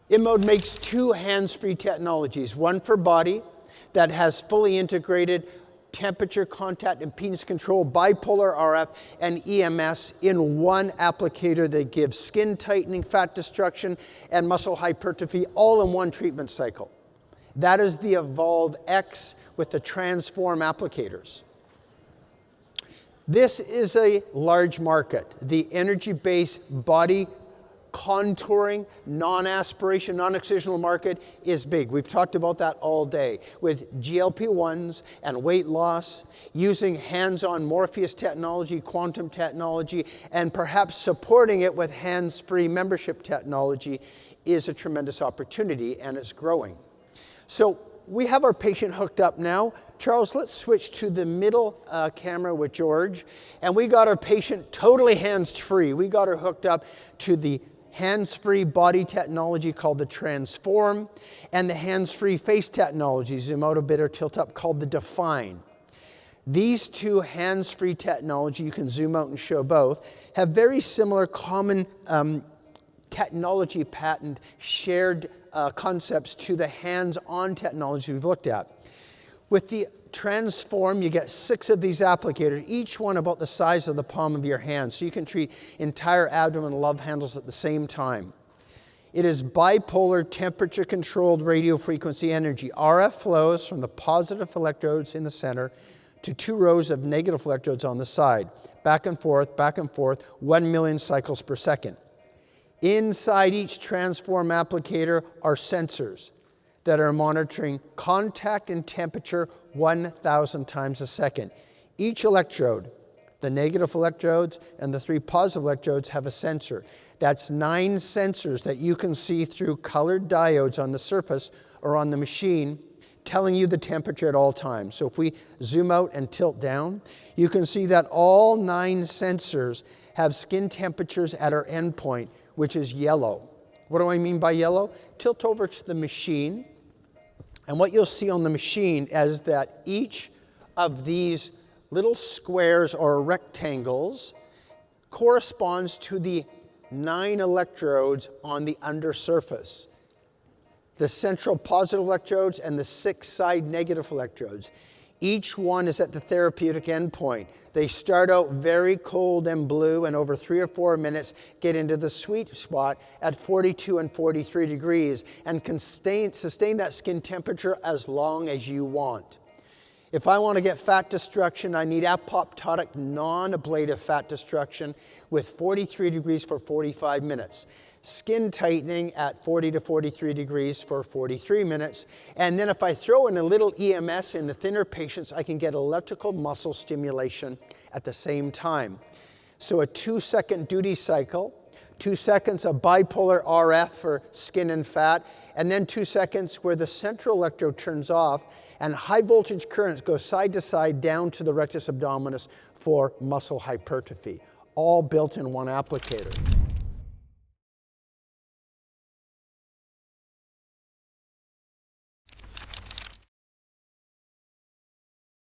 InMode makes two hands-free technologies, one for body that has fully integrated temperature, contact, impedance control, bipolar RF, and EMS in one applicator that gives skin tightening, fat destruction, and muscle hypertrophy all in one treatment cycle. That is the Evolve X with the Transform applicators. This is a large market. The energy-based body contouring, non-aspiration, non-excisional market is big. We've talked about that all day with GLP-1s and weight loss, using hands-on Morpheus technology, quantum technology, and perhaps supporting it with hands-free membership technology is a tremendous opportunity, and it's growing. So we have our patient hooked up now. Charles, let's switch to the middle camera with George. And we got our patient totally hands-free. We got her hooked up to the hands-free body technology called the Transform, and the hands-free face technology, zoom out a bit or tilt up, called the Define. These two hands-free technology, you can zoom out and show both, have very similar common technology patent shared concepts to the hands-on technology we've looked at. With the Transform, you get 6 of these applicators, each one about the size of the palm of your hand, so you can treat entire abdomen love handles at the same time. It is bipolar temperature-controlled radio frequency energy. RF flows from the positive electrodes in the center to 2 rows of negative electrodes on the side. Back and forth, 1 million cycles per second. Inside each Transform applicator are sensors that are monitoring contact and temperature 1,000 times a second. Each electrode, the negative electrodes and the 3 positive electrodes, have a sensor. That's 9 sensors that you can see through colored diodes on the surface or on the machine, telling you the temperature at all times. So if we zoom out and tilt down, you can see that all 9 sensors have skin temperatures at our endpoint, which is yellow. What do I mean by yellow? Tilt over to the machine, and what you'll see on the machine is that each of these little squares or rectangles corresponds to the 9 electrodes on the undersurface. The central positive electrodes and the 6 side negative electrodes. Each one is at the therapeutic endpoint. They start out very cold and blue, and over 3 or 4 minutes get into the sweet spot at 42 and 43 degrees and can sustain that skin temperature as long as you want. If I want to get fat destruction, I need apoptotic non-ablative fat destruction with 43 degrees for 45 minutes. Skin tightening at 40 to 43 degrees for 43 minutes. And then if I throw in a little EMS in the thinner patients, I can get electrical muscle stimulation at the same time. So a 2-second duty cycle, 2 seconds of bipolar RF for skin and fat, and then 2 seconds where the central electrode turns off and high voltage currents go side to side down to the rectus abdominis for muscle hypertrophy, all built in one applicator.